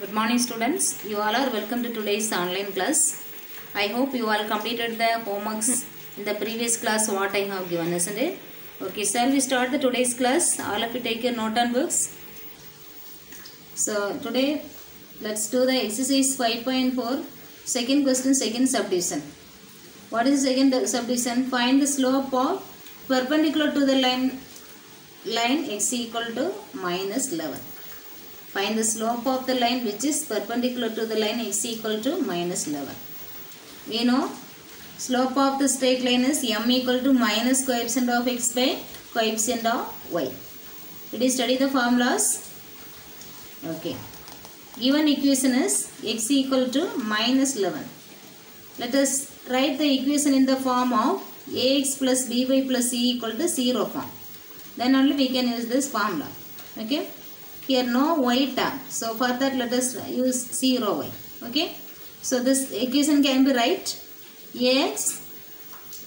Good morning students. You all are welcome to today's online class. I hope you all completed the homeworks in the previous class what I have given, isn't it? Okay, shall we start the today's class? All of you take your note and books. So today let's do the exercise 5.4 second question, second subdivision. What is the second subdivision? Find the slope of perpendicular to the line x equal to minus 11. Find the slope of the line which is perpendicular to the line x equal to minus 11. We know slope of the straight line is m equal to minus coefficient of x by coefficient of y. Did you study the formulas? Okay. Given equation is x equal to minus 11. Let us write the equation in the form of ax plus by plus c equal to 0 form. Then only we can use this formula. Okay. Here no y term. So for that let us use 0y. Okay. So this equation can be right. Ax,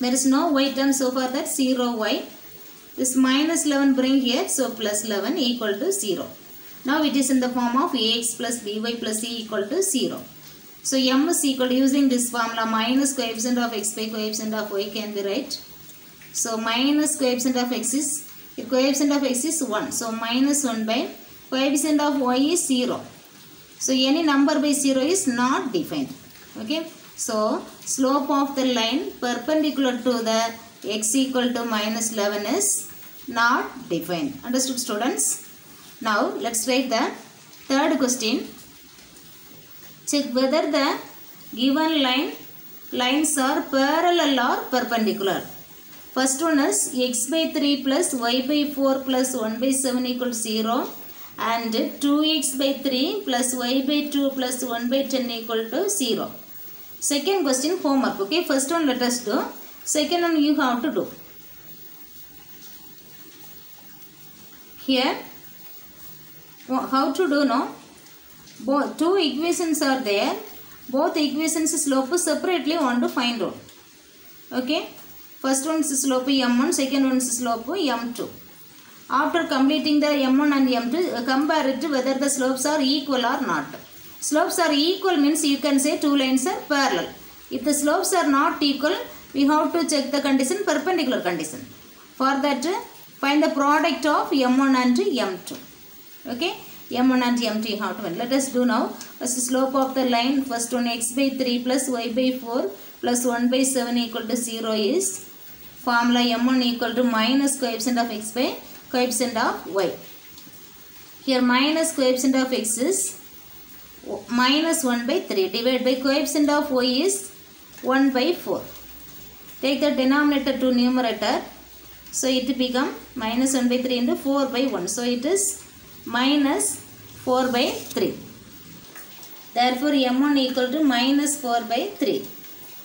there is no y term, so for that 0y. This minus 11 bring here, so plus 11 equal to 0. Now it is in the form of ax plus by plus c equal to 0. So m is equal to, using this formula, minus coefficient of x by coefficient of y can be right. So minus coefficient of x is 1. So minus 1 by coefficient of y is 0. So any number by 0 is not defined. Okay. So slope of the line perpendicular to the x equal to minus 11 is not defined. Understood students? Now let's write the third question. Check whether the given lines are parallel or perpendicular. First one is x by 3 plus y by 4 plus 1 by 7 equals 0. And 2x by 3 plus y by 2 plus 1 by 10 equal to 0. Second question, homework. Okay, first one let us do. Second one you have to do. Here, how to do now? Two equations are there. Both equations slope separately want to find out. Okay, first one is slope m1, second one is slope m2. After completing the m1 and m2, compare it to whether the slopes are equal or not. Slopes are equal means you can say two lines are parallel. If the slopes are not equal, we have to check the condition, perpendicular condition. For that, find the product of m1 and m2. Okay, m1 and m2 you have to find. Let us do now. First slope of the line, first one x by 3 plus y by 4 plus 1 by 7 equal to 0 is formula m1 equal to minus coefficient of x by coefficient of y. Here minus coefficient of x is minus 1 by 3 divided by coefficient of y is 1 by 4. Take the denominator to numerator. So it become minus 1 by 3 into 4 by 1. So it is minus 4 by 3. Therefore m1 equal to minus 4 by 3.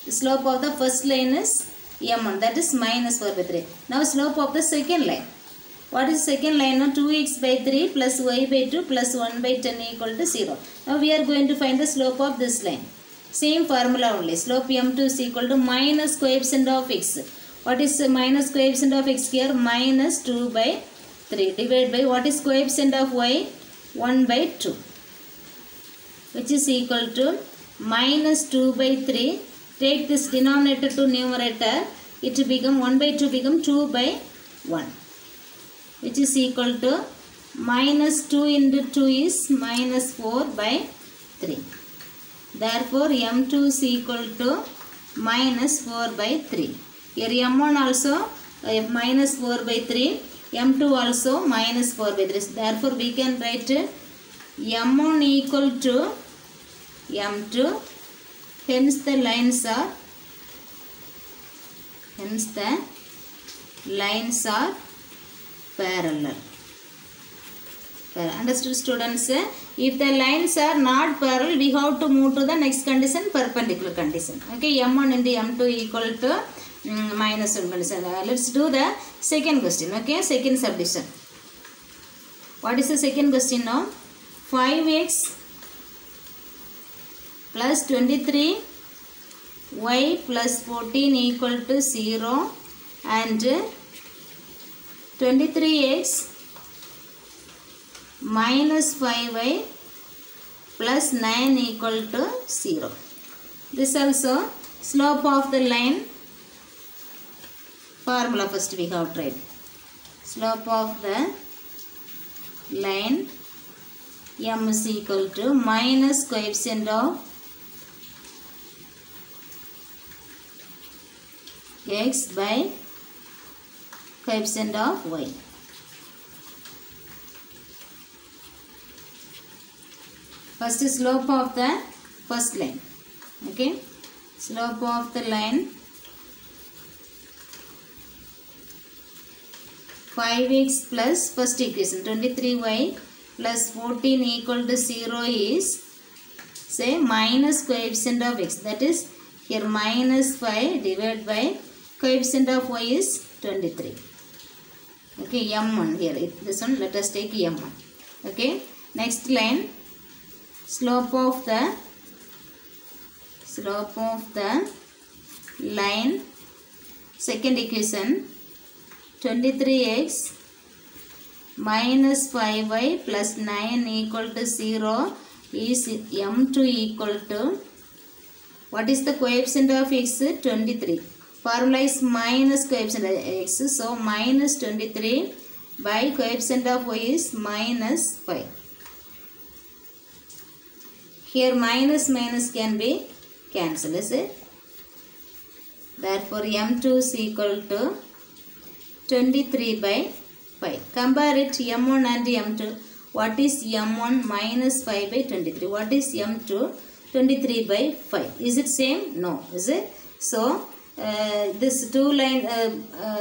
The slope of the first line is m1, that is minus 4 by 3. Now slope of the second line. What is second line? 2x by 3 plus y by 2 plus 1 by 10 equal to 0. Now we are going to find the slope of this line. Same formula only. Slope m2 is equal to minus coefficient of x. What is minus coefficient of x here? Minus 2 by 3 divided by what is coefficient of y? 1 by 2. Which is equal to minus 2 by 3. Take this denominator to numerator. It will become 1 by 2 become 2 by 1. Which is equal to minus 2 into 2 is minus 4 by 3. Therefore, m2 is equal to minus 4 by 3. Here m1 also minus 4 by 3. m2 also minus 4 by 3. Therefore, we can write m1 equal to m2. Hence, the lines are parallel. Understood students? If the lines are not parallel, we have to move to the next condition, perpendicular condition. Okay, m1 into m2 equal to minus 1 condition. Let's do the second question. Okay, second subdivision. What is the second question now? 5x plus 23 y plus 14 equal to 0 and 23x minus 5y plus 9 equal to 0. This also slope of the line formula first we have tried. Slope of the line m is equal to minus coefficient of x by coefficient of y. First slope of the first line. Okay, slope of the line 5x plus first equation 23y plus 14 equal to 0 is, say, minus coefficient of x, that is here minus 5 divided by coefficient of y is 23. Okay, m1 here, this one let us take m1. Okay, next line, slope of the line, second equation 23x minus 5y plus 9 equal to 0 is m2 equal to, what is the coefficient of x? 23. Formula is minus coefficient of x, so minus 23 by coefficient of y is minus 5. Here minus can be cancelled, is it? Therefore m2 is equal to 23 by 5. Compare it m1 and m2. What is m1 minus 5 by 23? What is m2? 23 by 5. Is it same? No. Is it? So this two line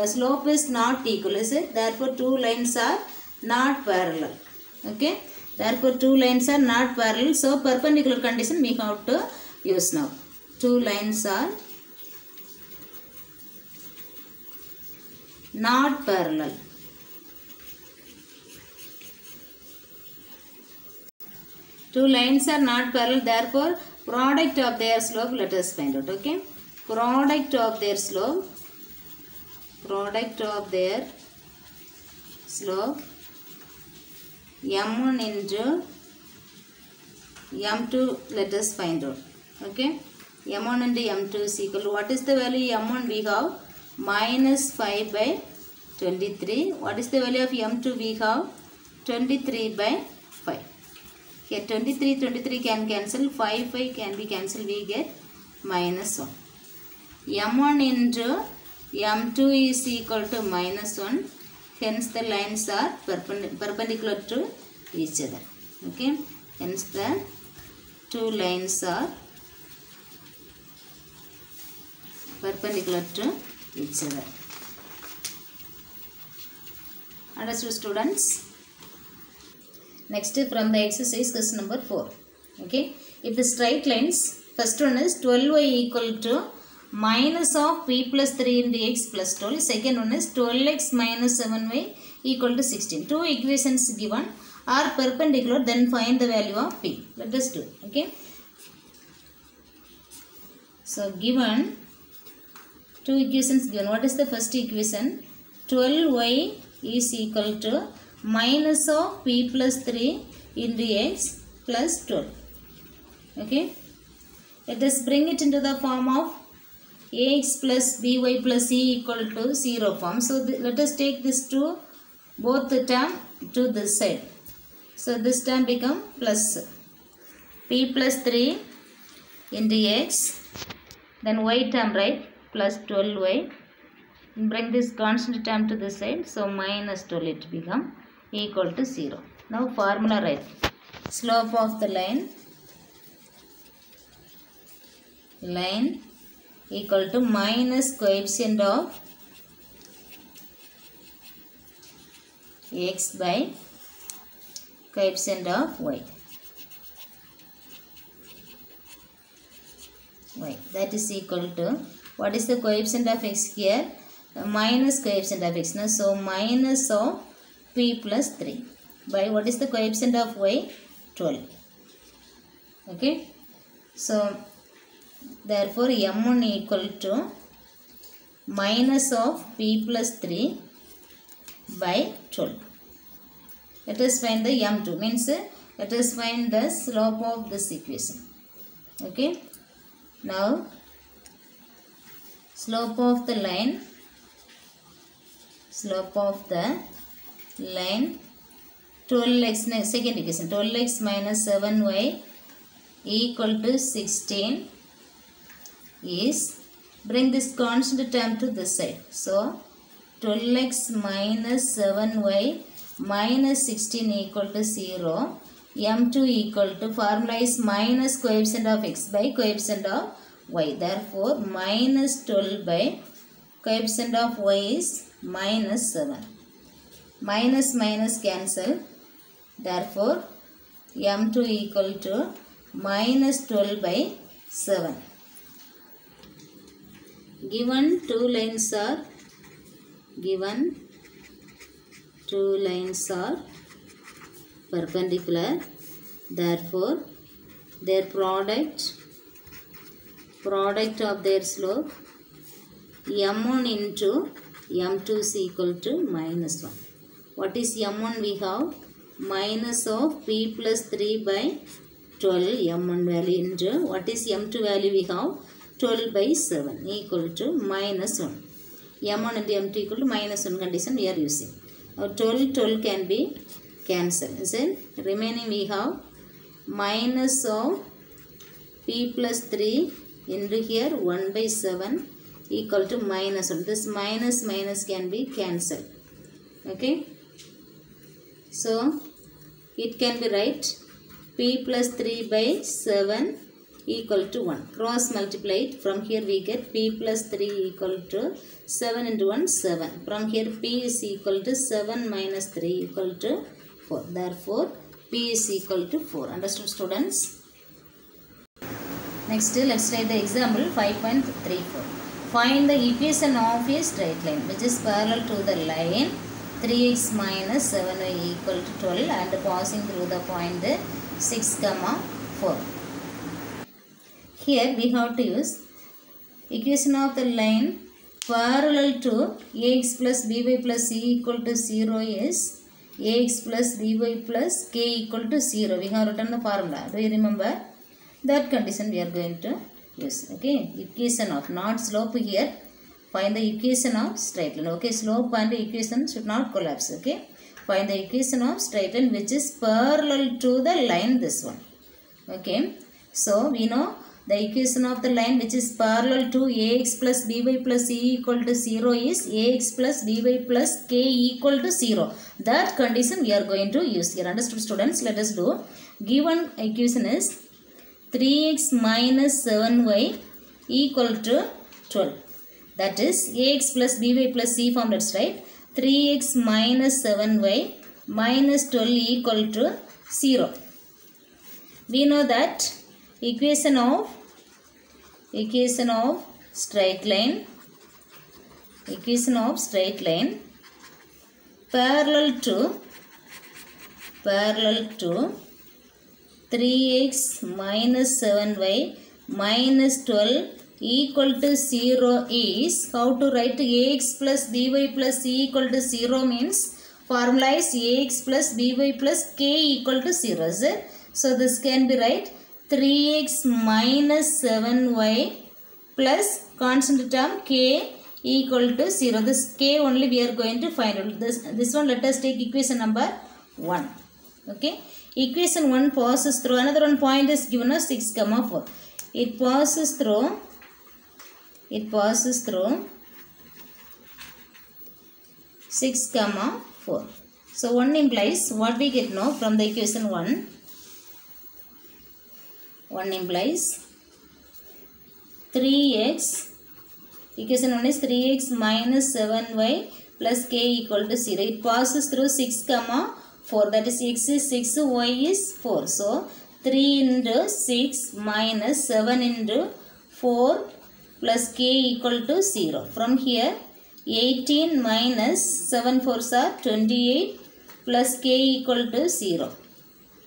slope is not equal. Is it? Therefore two lines are not parallel. Okay. Therefore two lines are not parallel. So perpendicular condition we have to use now. Two lines are not parallel. Two lines are not parallel, therefore product of their slope let us find out. Okay, product of their slope m1 into m2 let us find out. Okay, m1 into m2 is equal to, what is the value m1 we have? Minus 5 by 23. What is the value of m2 we have? 23 by 5. Here 23 can cancel, 5 can be cancelled, we get minus 1. m1 into m2 is equal to minus 1. Hence the lines are perpendicular to each other. Okay, hence the two lines are perpendicular to each other. Understood, students? Next, from the exercise question number 4. Okay, if the straight lines, first one is 12y equal to minus of p plus 3 into x plus 12. Second one is 12x minus 7y equal to 16. Two equations given are perpendicular, then find the value of p. Let us do. Okay, so given two equations given. What is the first equation? 12y is equal to minus of p plus 3 into x plus 12. Okay, let us bring it into the form of ax plus by plus c equal to 0 form. So let us take this to both the term to this side. So this term become plus p plus 3 into x, then y term, right, plus 12y. Bring this constant term to this side, so minus 12 it become equal to 0. Now formula write. Slope of the line equal to minus coefficient of x by coefficient of y. That is equal to, what is the coefficient of x here? Minus coefficient of x. Now, so minus of p plus 3 by, what is the coefficient of y? 12. Okay, so therefore m1 equal to minus of p plus 3 by 12. Let us find the m2, means Let us find the slope of this equation. Okay. Now slope of the line 12x, second equation, 12x minus 7y equal to 16 is, bring this constant term to this side. So 12x minus 7y minus 16 equal to 0. M2 equal to, formula is minus coefficient of x by coefficient of y. Therefore minus 12 by coefficient of y is minus 7. Minus minus cancel. Therefore M2 equal to minus 12 by 7. Given two lines are perpendicular, therefore their product of their slope m1 into m2 is equal to minus 1. What is m1? We have minus of p plus 3 by 12 m1 value into, what is m2 value? We have 12 by 7 equal to minus 1. m1 into m2 equal to minus 1 condition we are using. Now 12 can be cancelled. Then remaining we have minus of p plus 3 into here 1 by 7 equal to minus 1. This minus can be cancelled. Okay. So it can be right p plus 3 by 7 equal to 1. Cross multiply it. From here we get p plus 3 equal to 7 into 1 7. From here p is equal to 7 minus 3 equal to 4. Therefore p is equal to 4. Understood, students? Next, let's try the example 5.34. Find the equation of a straight line which is parallel to the line 3x minus 7y equal to 12 and passing through the point 6, 4. Here we have to use equation of the line parallel to ax plus by plus c equal to 0 is ax plus by plus k equal to 0. We have written the formula. Do you remember? That condition we are going to use. Okay. Equation of, not slope here. Find the equation of straight line. Okay. Slope and equation should not collapse. Okay. Find the equation of straight line which is parallel to the line, this one. Okay. So we know the equation of the line which is parallel to ax plus by plus c equal to 0 is ax plus by plus k equal to 0. That condition we are going to use here. Understood, students? Let us do. Given equation is 3x minus 7y equal to 12. That is ax plus by plus c form. Let's write 3x minus 7y minus 12 equal to 0. We know that equation of straight line parallel to 3x minus 7y minus 12 equal to 0 is, how to write ax plus by plus c equal to 0 means formula is ax plus by plus k equal to 0. Is it? So this can be right 3x minus 7y plus constant term k equal to 0. This k only we are going to find out. This one let us take equation number 1. Okay. Equation 1 passes through, another one point is given as 6, 4. It passes through 6, 4. So 1 implies what we get now from the equation 1. 1 implies 3x, equation 1 is 3x minus 7y plus k equal to 0. It passes through 6, 4. That is x is 6, y is 4. So 3 into 6 minus 7 into 4 plus k equal to 0. From here 18 minus 7 4s are 28 plus k equal to 0.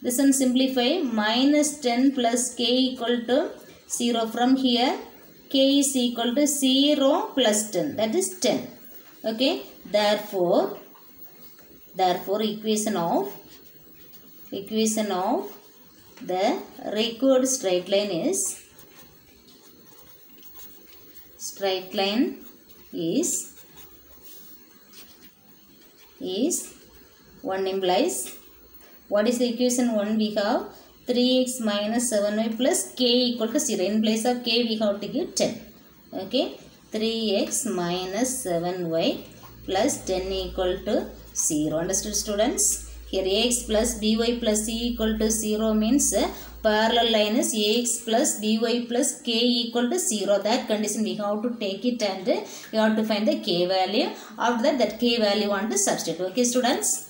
This one simplify, minus 10 plus k equal to 0. From here k is equal to 0 plus 10, that is 10. Okay. Therefore equation of equation of the required straight line is 1 implies, what is the equation 1? We have 3x minus 7y plus k equal to 0. In place of k we have to give 10. Okay, 3x minus 7y plus 10 equal to 0. Understood, students? Here ax plus by plus c equal to 0 means parallel line is ax plus by plus k equal to 0. That condition we have to take it and we have to find the k value. After that k value want to substitute. Okay, students?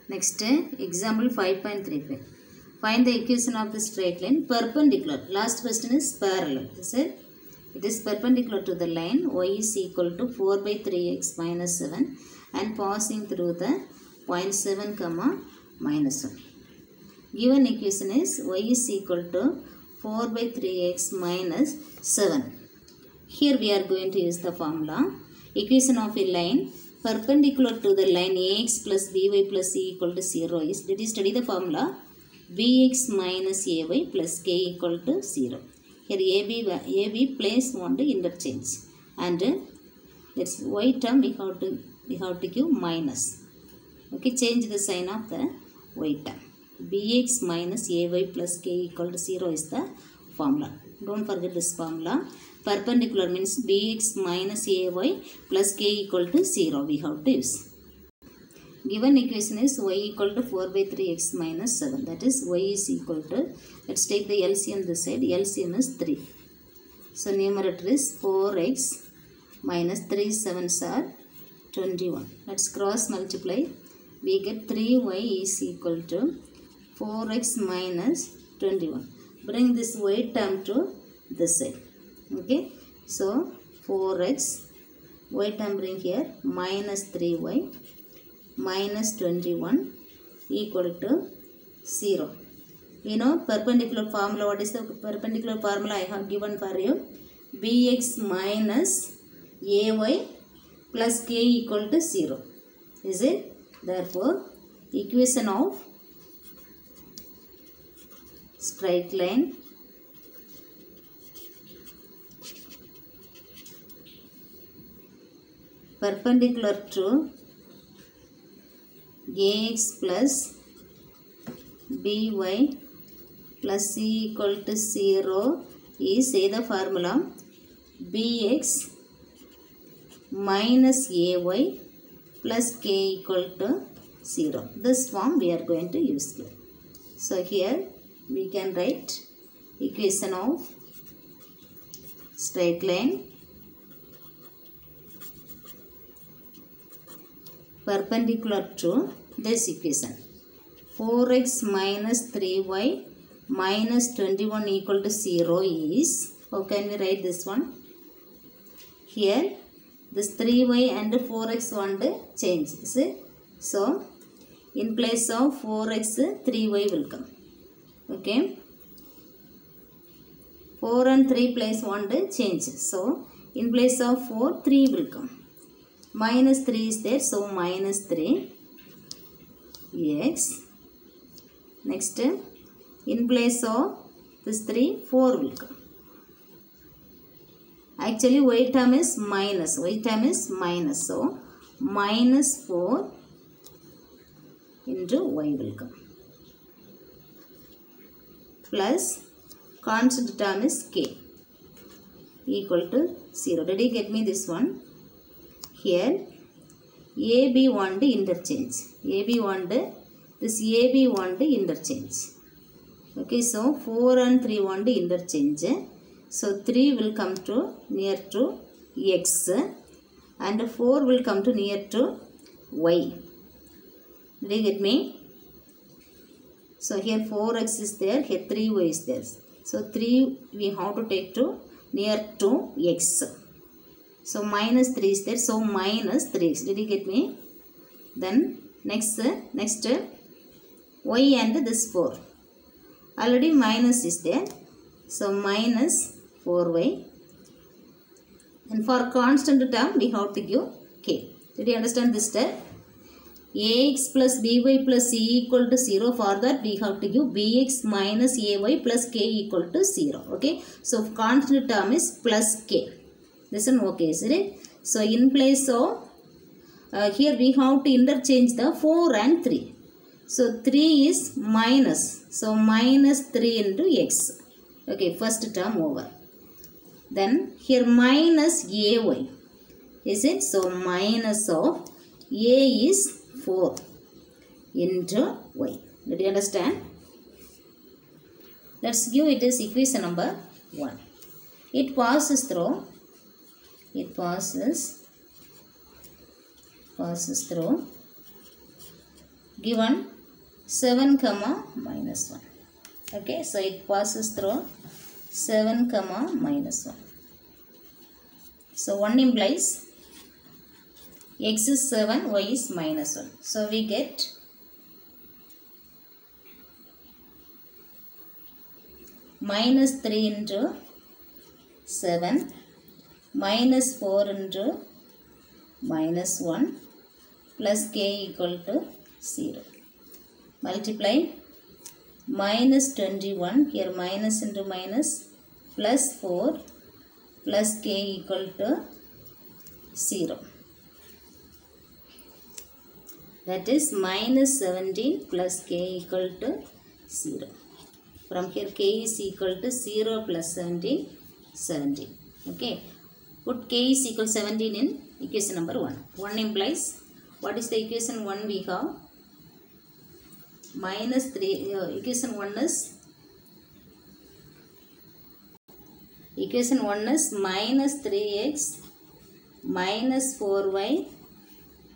Next, example 5.35. Find the equation of the straight line perpendicular. Last question is parallel. Is it? It is perpendicular to the line y is equal to 4 by 3x minus 7 and passing through the point 7 comma minus 1. Given equation is y is equal to 4 by 3x minus 7. Here we are going to use the formula. Equation of a line perpendicular to the line ax plus by plus c equal to 0 is, did you study the formula? Bx minus ay plus k equal to 0. Here AB place want to interchange and that's y term we have to give minus. Okay, change the sign of the y term. Bx minus ay plus k equal to 0 is the formula. Don't forget this formula. Perpendicular means bx minus ay plus k equal to 0 we have to use. Given equation is y equal to 4 by 3x minus 7. That is y is equal to, let's take the LCM this side. LCM is 3. So numerator is 4x minus 3 7s are 21. Let's cross multiply. We get 3y is equal to 4x minus 21. Bring this y term to this side. Okay. So 4x, y term bring here, minus 3y minus 21 equal to 0. You know perpendicular formula. What is the perpendicular formula I have given for you? Bx minus ay plus k equal to 0. Is it? Therefore, equation of straight line perpendicular to ax plus by plus c equal to 0 is, say the formula, bx minus ay plus k equal to 0. This form we are going to use here. So here we can write equation of straight line perpendicular to this equation. 4x minus 3y minus 21 equal to 0 is, how can we write this one? Here this 3y and 4x want to change. See? So in place of 4x 3y will come. Okay. 4 and 3 place want to change. So in place of 4 3 will come. Minus 3 is there. So minus 3 x. Next in place of this 3 4 will come. Actually y term is minus. Y term is minus. So minus 4 into y will come. Plus constant term is k equal to 0. Did you get me this one? Here AB want to interchange. AB want to, this AB want to interchange. Okay, so 4 and 3 want to interchange. So 3 will come to near to x and 4 will come to near to y. Did you get me? So here 4x is there, here 3y is there. So 3 we have to take to near to x. So minus 3 is there. So minus 3x. Did you get me? Then next y and this 4. Already minus is there. So minus 4y. And for constant term we have to give k. Did you understand this step? ax plus by plus c equal to 0. For that we have to give bx minus ay plus k equal to 0. Okay. So constant term is plus k. This one okay, is it? So in place of here we have to interchange the 4 and 3. So 3 is minus. So minus 3 into x. Okay, first term over. Then here minus ay. Is it? So minus of a is 4 into y. Did you understand? Let's give it as equation number 1. It passes through given 7 comma minus 1. Okay, so it passes through 7 comma minus 1. So 1 implies x is 7, y is minus 1. So we get minus 3 into 7 minus 4 into minus 1 plus k equal to 0. Multiply minus 21, here minus into minus, plus 4 plus k equal to 0. That is minus 17 plus k equal to 0. From here k is equal to 0 plus 17, 17. Okay. Put k is equal to 17 in equation number 1. 1 implies, what is the equation 1 we have? Minus 3, equation 1 is minus 3x minus 4y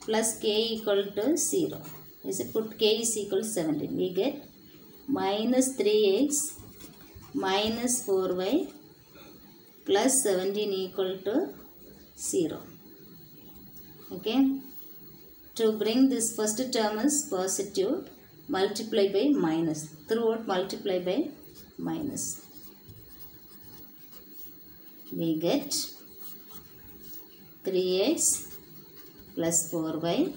plus k equal to 0. Is it? Put k is equal to 17. We get minus 3x minus 4y plus 17 equal to 0. Okay. To bring this first term as positive, multiply by minus. Throughout multiply by minus. We get 3x plus 4y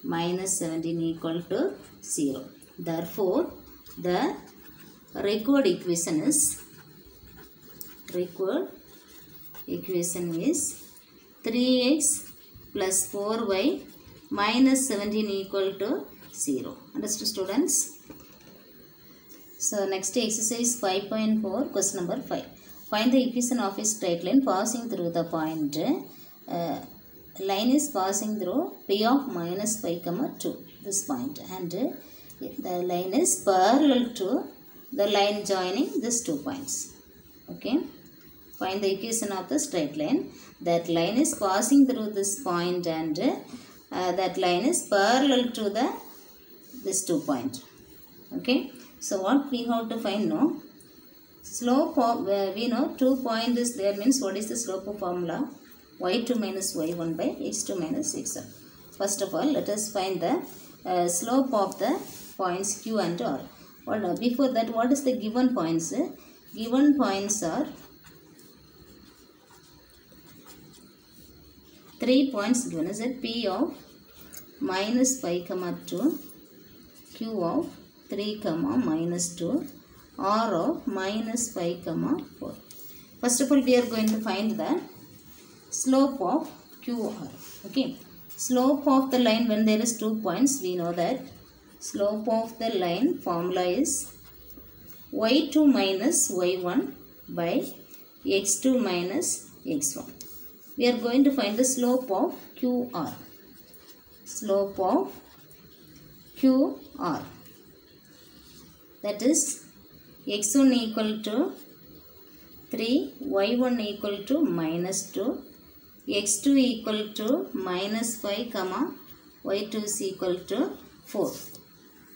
minus 17 equal to 0. Therefore, the required equation is 3x plus 4y minus 17 equal to 0. Understood, students? So next exercise 5.4, question number 5. Find the equation of a straight line passing through the point. Line is passing through p of minus 5 comma 2, this point, and the line is parallel to the line joining these 2 points. Okay. Find the equation of the straight line. That line is passing through this point and that line is parallel to this 2 point. Okay. So what we have to find now? Slope of, we know 2 point is there, means what is the slope of formula? y2 minus y1 by x2 minus x1. First of all, let us find the slope of the points q and r. Before that, what is the given points? Given points are 3 points given. Is it p of minus 5 comma 2, q of 3 comma minus 2, r of minus 5 comma 4. First of all, we are going to find the slope of QR. Okay. Slope of the line when there is 2 points, we know that slope of the line formula is y2 minus y1 by x2 minus x1. We are going to find the slope of QR. Slope of QR. That is x1 equal to 3, y1 equal to minus 2, x2 equal to minus 5 comma y2 is equal to 4,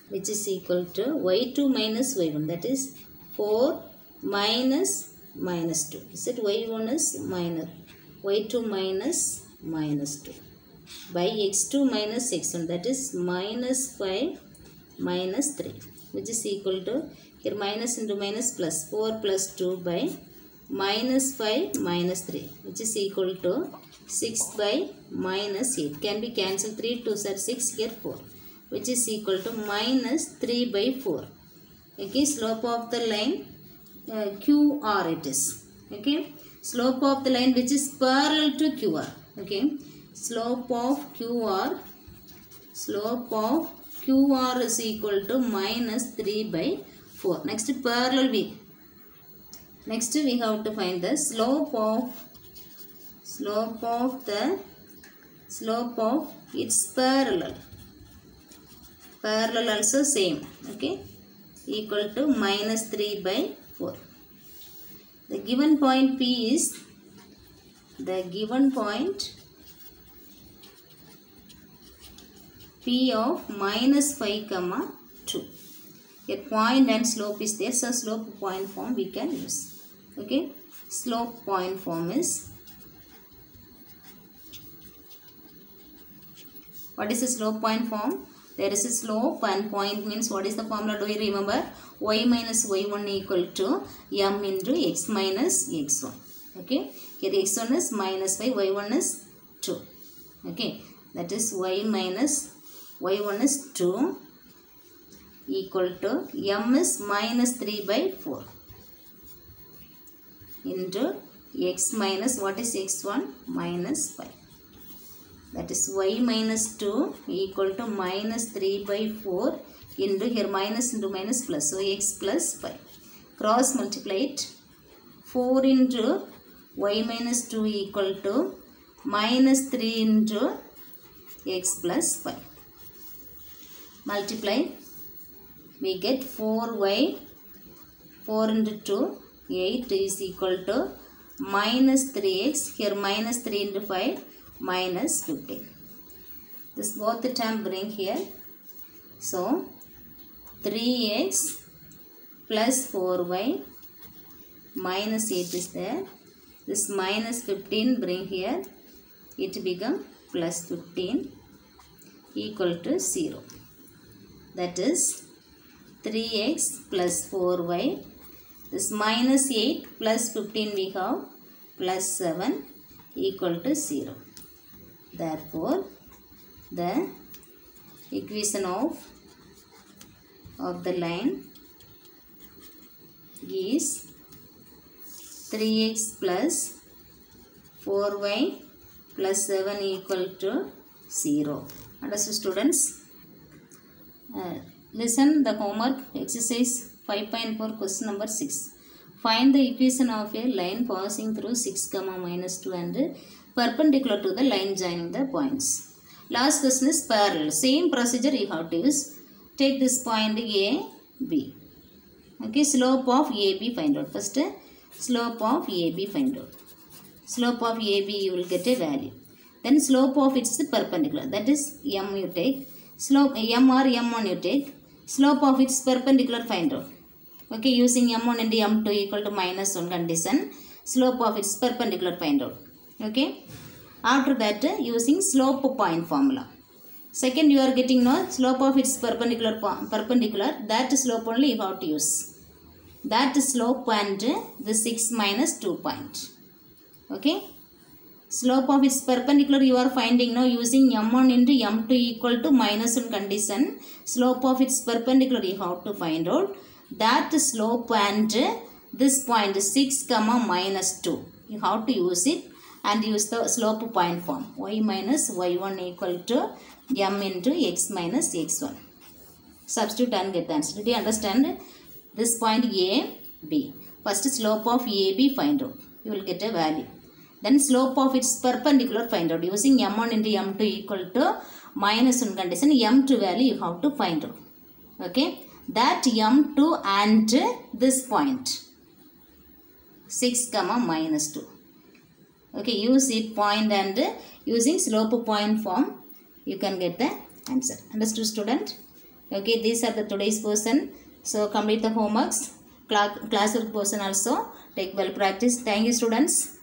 which is equal to y2 minus y1, that is 4 minus minus 2. Is it? Y1 is minus, y2 minus minus 2 by x2 minus x1, that is minus 5 minus 3, which is equal to, here minus into minus plus 4 plus 2 by minus 5 minus 3, which is equal to 6 by minus 8. Can be cancelled. 3 2s are 6, here 4, which is equal to minus 3 by 4. Okay, slope of the line QR it is. Okay, slope of the line which is parallel to QR. Okay, slope of QR is equal to minus 3 by 4. Next, parallel V. Next we have to find the slope of its parallel. Parallel also same. Okay, equal to minus 3 by 4. The given point P is P of minus 5 comma 2. A point and slope is there, so slope point form we can use. Okay, slope point form is, what is the slope point form? There is a slope and point means what is the formula? Do you remember? Y minus y1 equal to m into x minus x1. Okay, here x1 is minus 5, y1 is 2. Okay, that is y minus y1 is 2 equal to m is minus 3 by 4 into x minus, what is x1? Minus 5. That is y minus 2 equal to minus 3 by 4 into, here minus into minus plus, so x plus 5. Cross multiply it. 4 into y minus 2 equal to minus 3 into x plus 5. Multiply. We get 4y, 4 into 2, 8 is equal to minus 3x, here minus 3 into 5, minus 15. This both the term bring here. So, 3x plus 4y minus 8 is there. This minus 15 bring here. It become plus 15 equal to 0. That is 3x plus 4y. This minus 8 plus 15 we have plus 7 equal to 0. Therefore, the equation of the line is 3x plus 4y plus 7 equal to 0. Understood, students? Listen the homework exercise 5.4 question number 6. Find the equation of a line passing through 6 comma minus 2 and perpendicular to the line joining the points. Last question is parallel. Same procedure you have to use. Take this point A, B. Okay, slope of AB find out. First, slope of AB find out. Slope of AB you will get a value. Then slope of its perpendicular. That is M you take. Slope M or M1 you take. Slope of its perpendicular find out. Okay, using M1 into M2 equal to minus 1 condition. Slope of its perpendicular find out. Okay. After that, using slope point formula. Second, you are getting no slope of its perpendicular. That slope only you have to use. That slope and the 6 minus 2 point. Okay. Slope of its perpendicular you are finding now using M1 into M2 equal to minus 1 condition. Slope of its perpendicular you have to find out. That slope and this point 6 comma minus 2. You have to use it and use the slope point form. Y minus y1 equal to m into x minus x1. Substitute and get the answer. Did you understand? This point A, B. First slope of AB find out. You will get a value. Then slope of its perpendicular find out. Using m1 into m2 equal to minus 1 condition. M2 value you have to find out. Okay. That m2 and this point 6 comma minus 2. Okay, use it point and using slope point form you can get the answer. Understood, student? Okay, these are the today's portion. So complete the homeworks. Classwork portion also take well practice. Thank you, students.